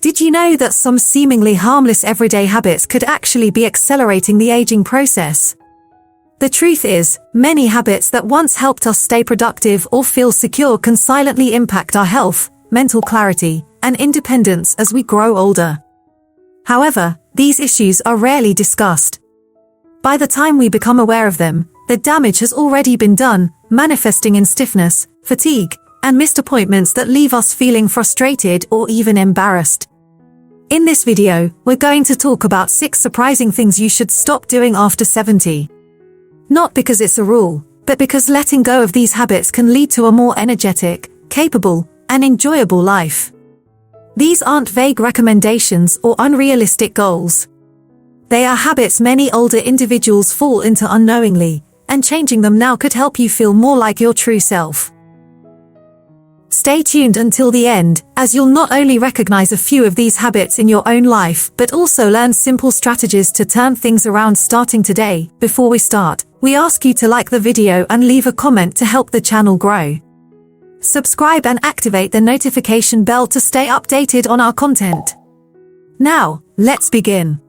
Did you know that some seemingly harmless everyday habits could actually be accelerating the aging process? The truth is, many habits that once helped us stay productive or feel secure can silently impact our health, mental clarity, and independence as we grow older. However, these issues are rarely discussed. By the time we become aware of them, the damage has already been done, manifesting in stiffness, fatigue, and missed appointments that leave us feeling frustrated or even embarrassed. In this video, we're going to talk about 6 surprising things you should stop doing after 70. Not because it's a rule, but because letting go of these habits can lead to a more energetic, capable, and enjoyable life. These aren't vague recommendations or unrealistic goals. They are habits many older individuals fall into unknowingly, and changing them now could help you feel more like your true self. Stay tuned until the end, as you'll not only recognize a few of these habits in your own life, but also learn simple strategies to turn things around starting today. Before we start, we ask you to like the video and leave a comment to help the channel grow. Subscribe and activate the notification bell to stay updated on our content. Now, let's begin.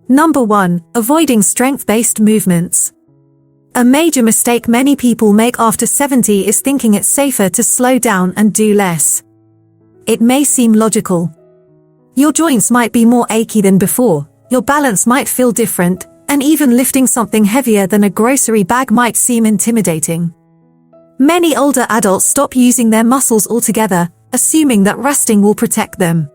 Number 1. Avoiding strength-based movements. A major mistake many people make after 70 is thinking it's safer to slow down and do less. It may seem logical. Your joints might be more achy than before, your balance might feel different, and even lifting something heavier than a grocery bag might seem intimidating. Many older adults stop using their muscles altogether, assuming that resting will protect them.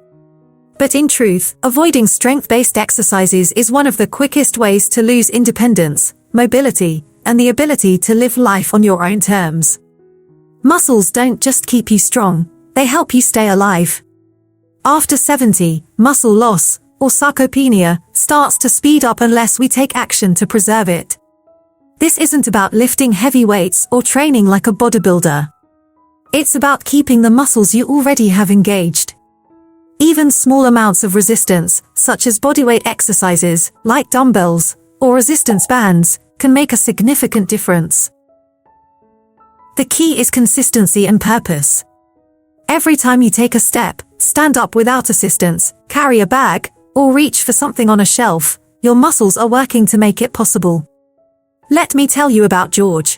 But in truth, avoiding strength-based exercises is one of the quickest ways to lose independence, mobility, and the ability to live life on your own terms. Muscles don't just keep you strong, they help you stay alive. After 70, muscle loss, or sarcopenia, starts to speed up unless we take action to preserve it. This isn't about lifting heavy weights or training like a bodybuilder. It's about keeping the muscles you already have engaged. Even small amounts of resistance, such as bodyweight exercises, like dumbbells, or resistance bands, can make a significant difference. The key is consistency and purpose. Every time you take a step, stand up without assistance, carry a bag, or reach for something on a shelf, your muscles are working to make it possible. Let me tell you about George.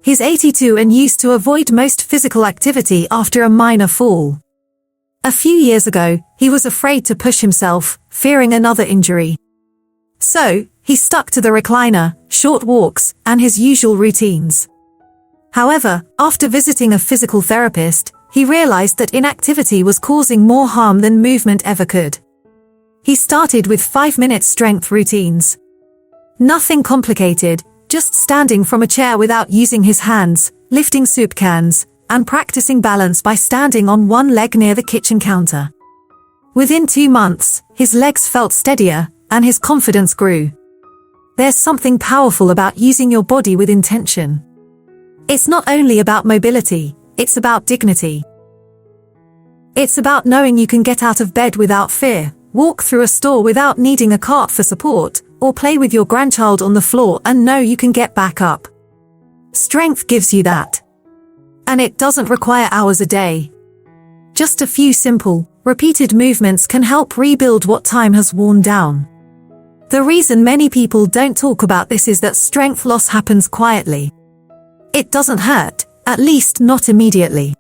He's 82 and used to avoid most physical activity after a minor fall. A few years ago, he was afraid to push himself, fearing another injury. So, he stuck to the recliner, short walks, and his usual routines. However, after visiting a physical therapist, he realized that inactivity was causing more harm than movement ever could. He started with 5-minute strength routines. Nothing complicated, just standing from a chair without using his hands, lifting soup cans, and practicing balance by standing on one leg near the kitchen counter. Within 2 months, his legs felt steadier, and his confidence grew. There's something powerful about using your body with intention. It's not only about mobility, it's about dignity. It's about knowing you can get out of bed without fear, walk through a store without needing a cart for support, or play with your grandchild on the floor and know you can get back up. Strength gives you that. And it doesn't require hours a day. Just a few simple, repeated movements can help rebuild what time has worn down. The reason many people don't talk about this is that strength loss happens quietly. It doesn't hurt, at least not immediately.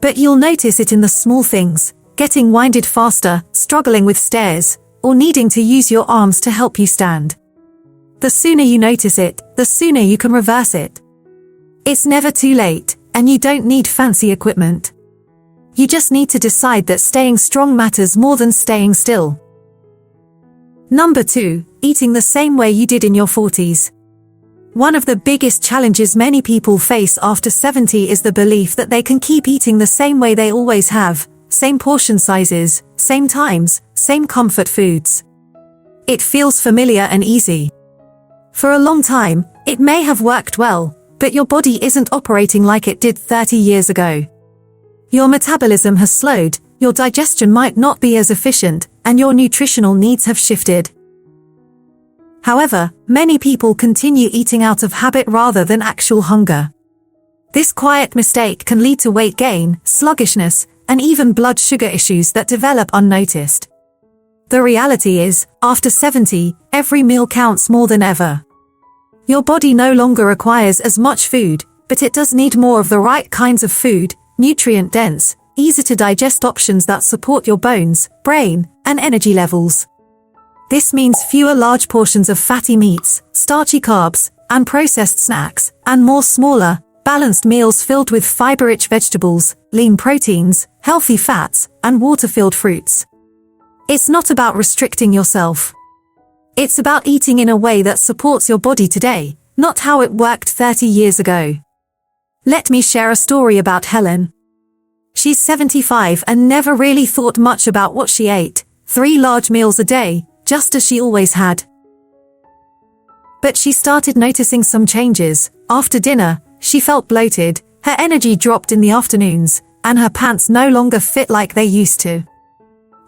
But you'll notice it in the small things, getting winded faster, struggling with stairs, or needing to use your arms to help you stand. The sooner you notice it, the sooner you can reverse it. It's never too late, and you don't need fancy equipment. You just need to decide that staying strong matters more than staying still. Number 2, eating the same way you did in your 40s. One of the biggest challenges many people face after 70 is the belief that they can keep eating the same way they always have, same portion sizes, same times, same comfort foods. It feels familiar and easy. For a long time, it may have worked well, but your body isn't operating like it did 30 years ago. Your metabolism has slowed, your digestion might not be as efficient, and your nutritional needs have shifted. However, many people continue eating out of habit rather than actual hunger. This quiet mistake can lead to weight gain, sluggishness, and even blood sugar issues that develop unnoticed. The reality is, after 70, every meal counts more than ever. Your body no longer requires as much food, but it does need more of the right kinds of food, nutrient-dense, easy-to-digest options that support your bones, brain, and energy levels. This means fewer large portions of fatty meats, starchy carbs, and processed snacks, and more smaller, balanced meals filled with fiber-rich vegetables, lean proteins, healthy fats, and water-filled fruits. It's not about restricting yourself. It's about eating in a way that supports your body today, not how it worked 30 years ago. Let me share a story about Helen. She's 75 and never really thought much about what she ate, 3 large meals a day, just as she always had. But she started noticing some changes. After dinner, she felt bloated, her energy dropped in the afternoons, and her pants no longer fit like they used to.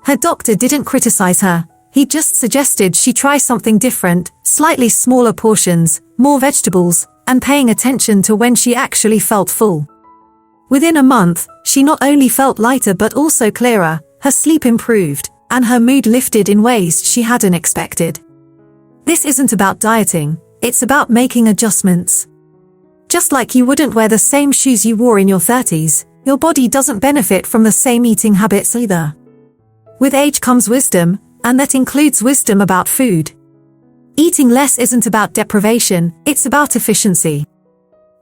Her doctor didn't criticize her, he just suggested she try something different, slightly smaller portions, more vegetables, and paying attention to when she actually felt full. Within a month, she not only felt lighter but also clearer, her sleep improved, and her mood lifted in ways she hadn't expected. This isn't about dieting, it's about making adjustments. Just like you wouldn't wear the same shoes you wore in your 30s, your body doesn't benefit from the same eating habits either. With age comes wisdom, and that includes wisdom about food. Eating less isn't about deprivation, it's about efficiency.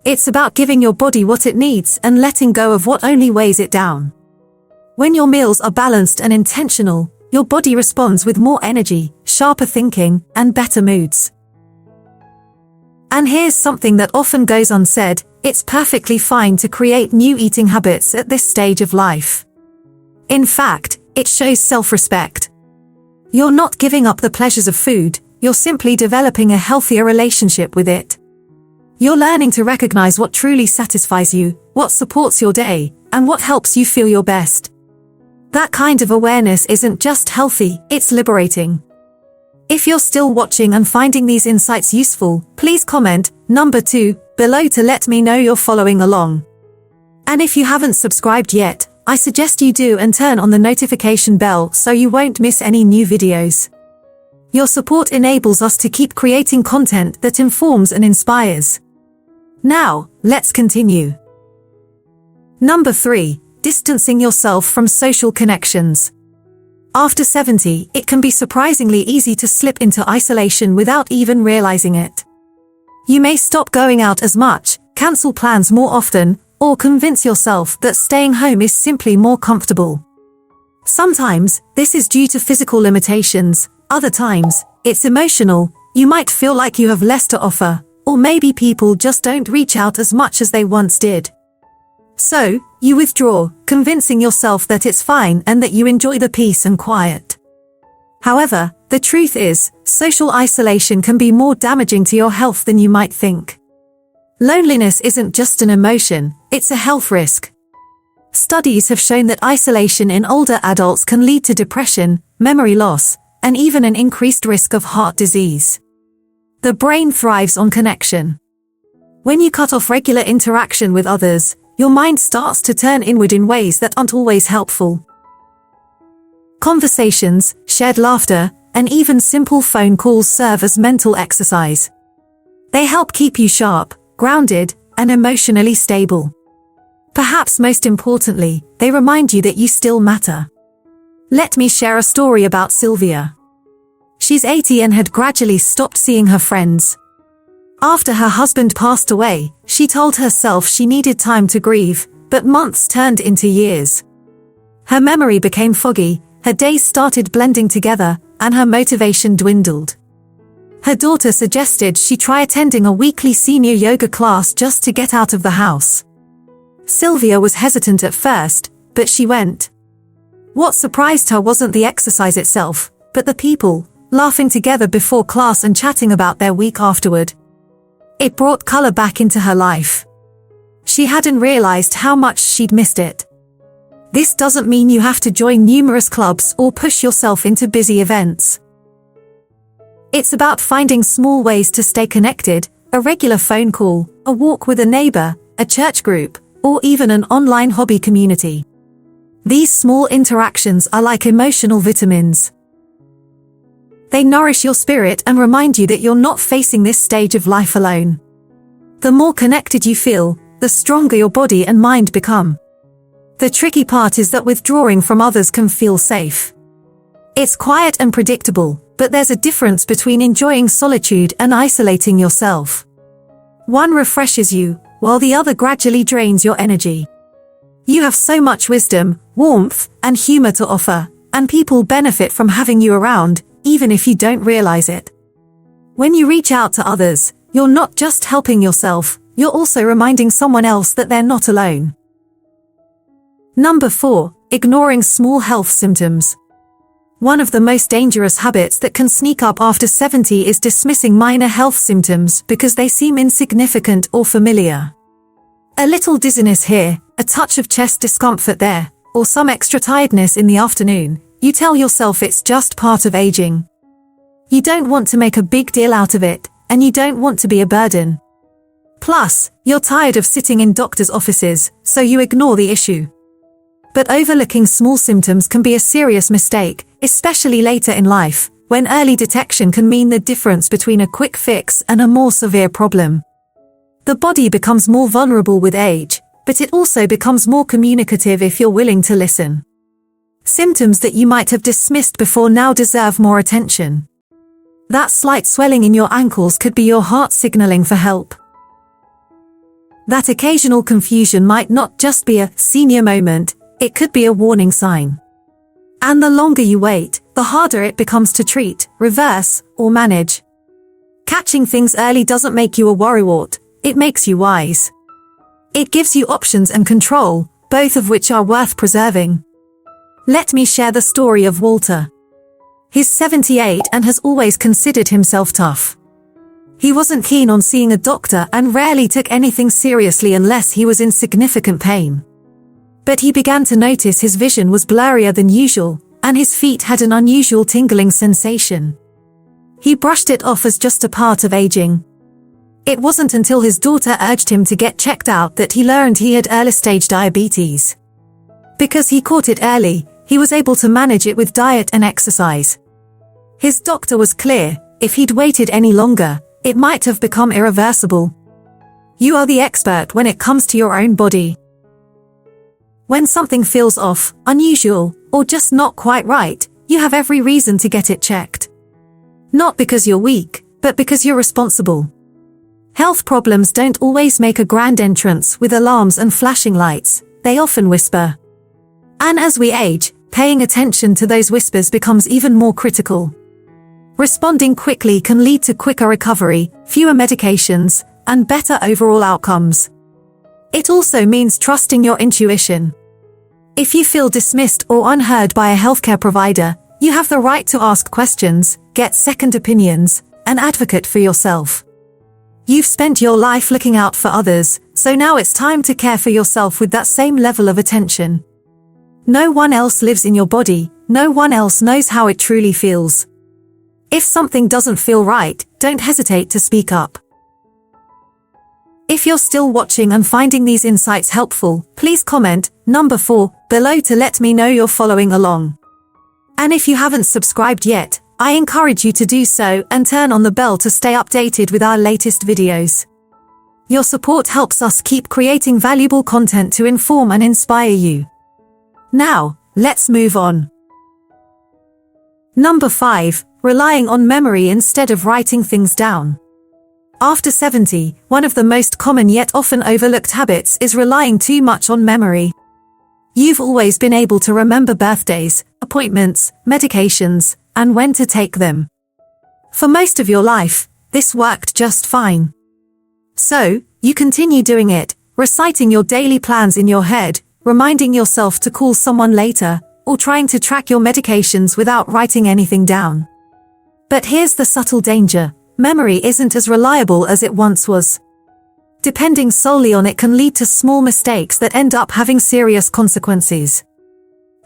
It's about giving your body what it needs and letting go of what only weighs it down. When your meals are balanced and intentional, your body responds with more energy, sharper thinking, and better moods. And here's something that often goes unsaid, it's perfectly fine to create new eating habits at this stage of life. In fact, it shows self-respect. You're not giving up the pleasures of food, you're simply developing a healthier relationship with it. You're learning to recognize what truly satisfies you, what supports your day, and what helps you feel your best. That kind of awareness isn't just healthy, it's liberating. If you're still watching and finding these insights useful, please comment number 2 below to let me know you're following along. And if you haven't subscribed yet, I suggest you do and turn on the notification bell so you won't miss any new videos. Your support enables us to keep creating content that informs and inspires. Now, let's continue. Number 3. Distancing yourself from social connections. After 70, it can be surprisingly easy to slip into isolation without even realizing it. You may stop going out as much, cancel plans more often, or convince yourself that staying home is simply more comfortable. Sometimes, this is due to physical limitations, other times, it's emotional, you might feel like you have less to offer, or maybe people just don't reach out as much as they once did. So, you withdraw, convincing yourself that it's fine and that you enjoy the peace and quiet. However, the truth is, social isolation can be more damaging to your health than you might think. Loneliness isn't just an emotion, it's a health risk. Studies have shown that isolation in older adults can lead to depression, memory loss, and even an increased risk of heart disease. The brain thrives on connection. When you cut off regular interaction with others, your mind starts to turn inward in ways that aren't always helpful. Conversations, shared laughter, and even simple phone calls serve as mental exercise. They help keep you sharp, grounded, and emotionally stable. Perhaps most importantly, they remind you that you still matter. Let me share a story about Sylvia. She's 80 and had gradually stopped seeing her friends. After her husband passed away, she told herself she needed time to grieve, but months turned into years. Her memory became foggy, her days started blending together, and her motivation dwindled. Her daughter suggested she try attending a weekly senior yoga class just to get out of the house. Sylvia was hesitant at first, but she went. What surprised her wasn't the exercise itself, but the people, laughing together before class and chatting about their week afterward. It brought color back into her life. She hadn't realized how much she'd missed it. This doesn't mean you have to join numerous clubs or push yourself into busy events. It's about finding small ways to stay connected, a regular phone call, a walk with a neighbor, a church group, or even an online hobby community. These small interactions are like emotional vitamins. They nourish your spirit and remind you that you're not facing this stage of life alone. The more connected you feel, the stronger your body and mind become. The tricky part is that withdrawing from others can feel safe. It's quiet and predictable, but there's a difference between enjoying solitude and isolating yourself. One refreshes you, while the other gradually drains your energy. You have so much wisdom, warmth, and humor to offer, and people benefit from having you around, even if you don't realize it. When you reach out to others, you're not just helping yourself, you're also reminding someone else that they're not alone. Number 4, ignoring small health symptoms. One of the most dangerous habits that can sneak up after 70 is dismissing minor health symptoms because they seem insignificant or familiar. A little dizziness here, a touch of chest discomfort there, or some extra tiredness in the afternoon, you tell yourself it's just part of aging. You don't want to make a big deal out of it, and you don't want to be a burden. Plus, you're tired of sitting in doctors' offices, so you ignore the issue. But overlooking small symptoms can be a serious mistake, especially later in life, when early detection can mean the difference between a quick fix and a more severe problem. The body becomes more vulnerable with age, but it also becomes more communicative if you're willing to listen. Symptoms that you might have dismissed before now deserve more attention. That slight swelling in your ankles could be your heart signaling for help. That occasional confusion might not just be a senior moment, it could be a warning sign. And the longer you wait, the harder it becomes to treat, reverse, or manage. Catching things early doesn't make you a worrywart, it makes you wise. It gives you options and control, both of which are worth preserving. Let me share the story of Walter. He's 78 and has always considered himself tough. He wasn't keen on seeing a doctor and rarely took anything seriously unless he was in significant pain. But he began to notice his vision was blurrier than usual, and his feet had an unusual tingling sensation. He brushed it off as just a part of aging. It wasn't until his daughter urged him to get checked out that he learned he had early-stage diabetes. Because he caught it early, he was able to manage it with diet and exercise. His doctor was clear, if he'd waited any longer, it might have become irreversible. You are the expert when it comes to your own body. When something feels off, unusual, or just not quite right, you have every reason to get it checked. Not because you're weak, but because you're responsible. Health problems don't always make a grand entrance with alarms and flashing lights, they often whisper. And as we age, paying attention to those whispers becomes even more critical. Responding quickly can lead to quicker recovery, fewer medications, and better overall outcomes. It also means trusting your intuition. If you feel dismissed or unheard by a healthcare provider, you have the right to ask questions, get second opinions, and advocate for yourself. You've spent your life looking out for others, so now it's time to care for yourself with that same level of attention. No one else lives in your body, no one else knows how it truly feels. If something doesn't feel right, don't hesitate to speak up. If you're still watching and finding these insights helpful, please comment, number 4, below to let me know you're following along. And if you haven't subscribed yet, I encourage you to do so and turn on the bell to stay updated with our latest videos. Your support helps us keep creating valuable content to inform and inspire you. Now, let's move on. Number 5, relying on memory instead of writing things down. After 70, one of the most common yet often overlooked habits is relying too much on memory. You've always been able to remember birthdays, appointments, medications, and when to take them. For most of your life, this worked just fine. So, you continue doing it, reciting your daily plans in your head, reminding yourself to call someone later, or trying to track your medications without writing anything down. But here's the subtle danger. Memory isn't as reliable as it once was. Depending solely on it can lead to small mistakes that end up having serious consequences.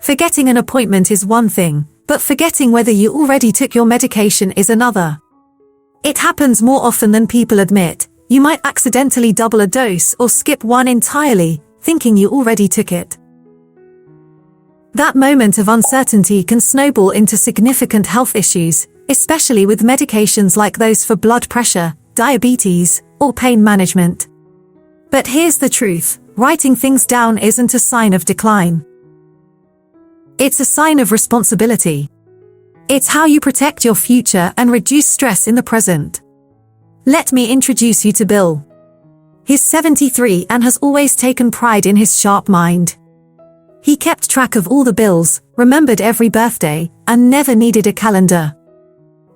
Forgetting an appointment is one thing, but forgetting whether you already took your medication is another. It happens more often than people admit. You might accidentally double a dose or skip one entirely, thinking you already took it. That moment of uncertainty can snowball into significant health issues, especially with medications like those for blood pressure, diabetes, or pain management. But here's the truth: writing things down isn't a sign of decline. It's a sign of responsibility. It's how you protect your future and reduce stress in the present. Let me introduce you to Bill. He's 73 and has always taken pride in his sharp mind. He kept track of all the bills, remembered every birthday, and never needed a calendar.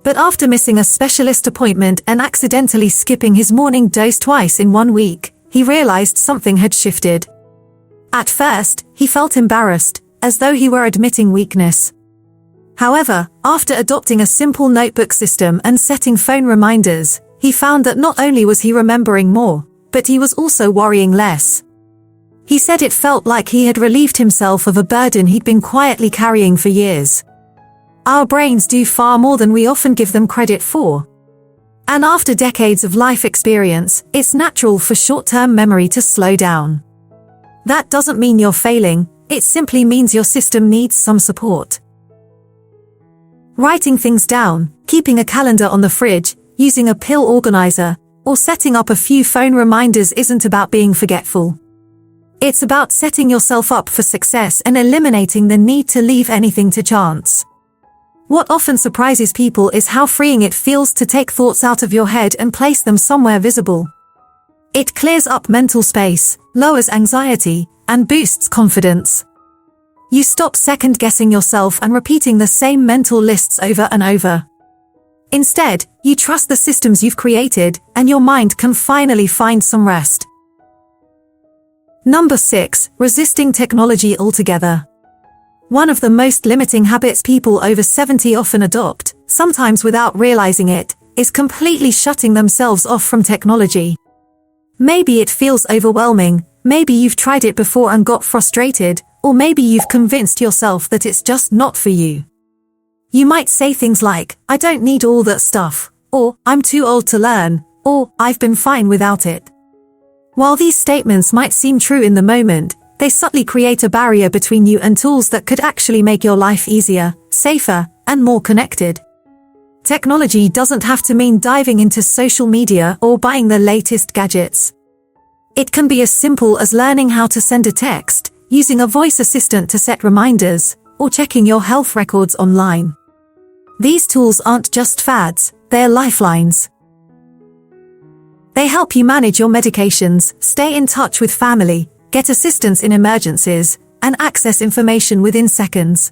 But after missing a specialist appointment and accidentally skipping his morning dose twice in 1 week, he realized something had shifted. At first, he felt embarrassed, as though he were admitting weakness. However, after adopting a simple notebook system and setting phone reminders, he found that not only was he remembering more, but he was also worrying less. He said it felt like he had relieved himself of a burden he'd been quietly carrying for years. Our brains do far more than we often give them credit for. And after decades of life experience, it's natural for short-term memory to slow down. That doesn't mean you're failing, it simply means your system needs some support. Writing things down, keeping a calendar on the fridge, using a pill organizer, or setting up a few phone reminders isn't about being forgetful. It's about setting yourself up for success and eliminating the need to leave anything to chance. What often surprises people is how freeing it feels to take thoughts out of your head and place them somewhere visible. It clears up mental space, lowers anxiety, and boosts confidence. You stop second-guessing yourself and repeating the same mental lists over and over. Instead, you trust the systems you've created, and your mind can finally find some rest. Number 6. Resisting technology altogether. One of the most limiting habits people over 70 often adopt, sometimes without realizing it, is completely shutting themselves off from technology. Maybe it feels overwhelming, maybe you've tried it before and got frustrated, or maybe you've convinced yourself that it's just not for you. You might say things like, "I don't need all that stuff," or "I'm too old to learn," or "I've been fine without it." While these statements might seem true in the moment, they subtly create a barrier between you and tools that could actually make your life easier, safer, and more connected. Technology doesn't have to mean diving into social media or buying the latest gadgets. It can be as simple as learning how to send a text, using a voice assistant to set reminders, or checking your health records online. These tools aren't just fads, they're lifelines. They help you manage your medications, stay in touch with family, get assistance in emergencies, and access information within seconds.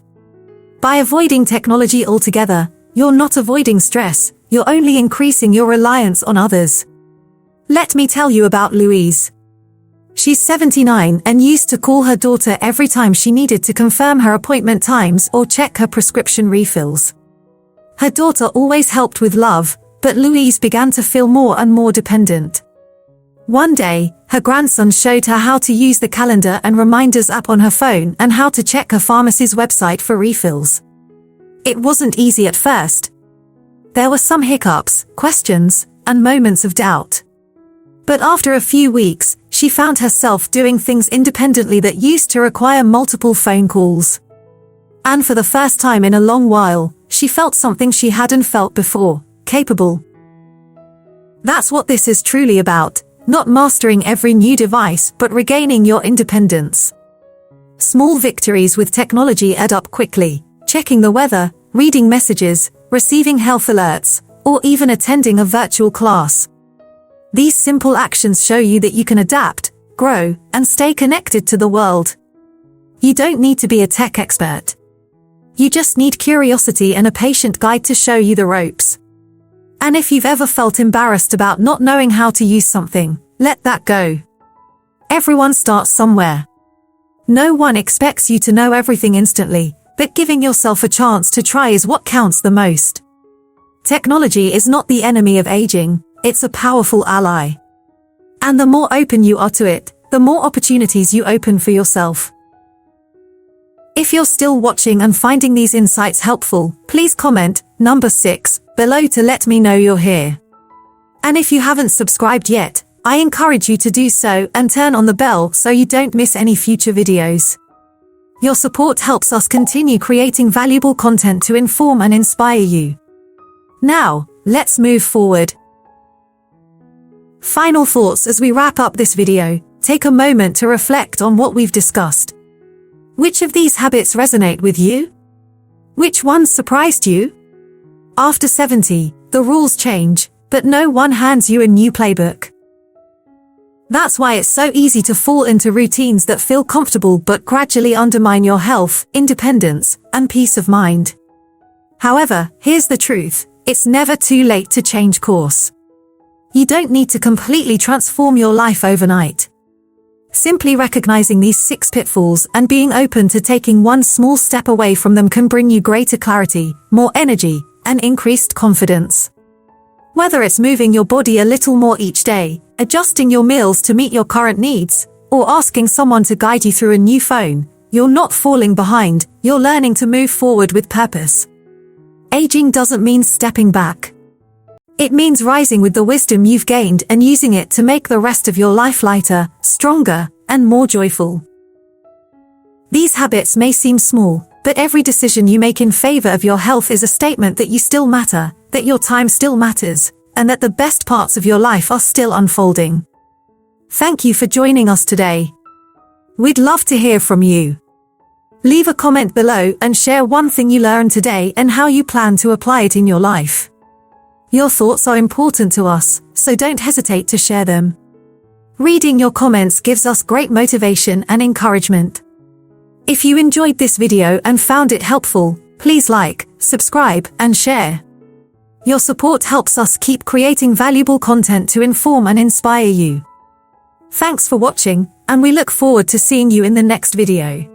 By avoiding technology altogether, you're not avoiding stress, you're only increasing your reliance on others. Let me tell you about Louise. She's 79 and used to call her daughter every time she needed to confirm her appointment times or check her prescription refills. Her daughter always helped with love, but Louise began to feel more and more dependent. One day, her grandson showed her how to use the calendar and reminders app on her phone and how to check her pharmacy's website for refills. It wasn't easy at first. There were some hiccups, questions, and moments of doubt. But after a few weeks, she found herself doing things independently that used to require multiple phone calls. And for the first time in a long while, she felt something she hadn't felt before: capable. That's what this is truly about, not mastering every new device but regaining your independence. Small victories with technology add up quickly: checking the weather, reading messages, receiving health alerts, or even attending a virtual class. These simple actions show you that you can adapt, grow, and stay connected to the world. You don't need to be a tech expert. You just need curiosity and a patient guide to show you the ropes. And if you've ever felt embarrassed about not knowing how to use something, let that go. Everyone starts somewhere. No one expects you to know everything instantly, but giving yourself a chance to try is what counts the most. Technology is not the enemy of aging, it's a powerful ally. And the more open you are to it, the more opportunities you open for yourself. If you're still watching and finding these insights helpful, please comment number 6 below to let me know you're here. And if you haven't subscribed yet, I encourage you to do so and turn on the bell so you don't miss any future videos. Your support helps us continue creating valuable content to inform and inspire you. Now, let's move forward. Final thoughts as we wrap up this video. Take a moment to reflect on what we've discussed. Which of these habits resonate with you? Which ones surprised you? After 70, the rules change, but no one hands you a new playbook. That's why it's so easy to fall into routines that feel comfortable but gradually undermine your health, independence, and peace of mind. However, here's the truth: it's never too late to change course. You don't need to completely transform your life overnight. Simply recognizing these 6 pitfalls and being open to taking one small step away from them can bring you greater clarity, more energy, and increased confidence. Whether it's moving your body a little more each day, adjusting your meals to meet your current needs, or asking someone to guide you through a new phone, you're not falling behind, you're learning to move forward with purpose. Aging doesn't mean stepping back. It means rising with the wisdom you've gained and using it to make the rest of your life lighter, stronger, and more joyful. These habits may seem small, but every decision you make in favor of your health is a statement that you still matter, that your time still matters, and that the best parts of your life are still unfolding. Thank you for joining us today. We'd love to hear from you. Leave a comment below and share one thing you learned today and how you plan to apply it in your life. Your thoughts are important to us, so don't hesitate to share them. Reading your comments gives us great motivation and encouragement. If you enjoyed this video and found it helpful, please like, subscribe, and share. Your support helps us keep creating valuable content to inform and inspire you. Thanks for watching, and we look forward to seeing you in the next video.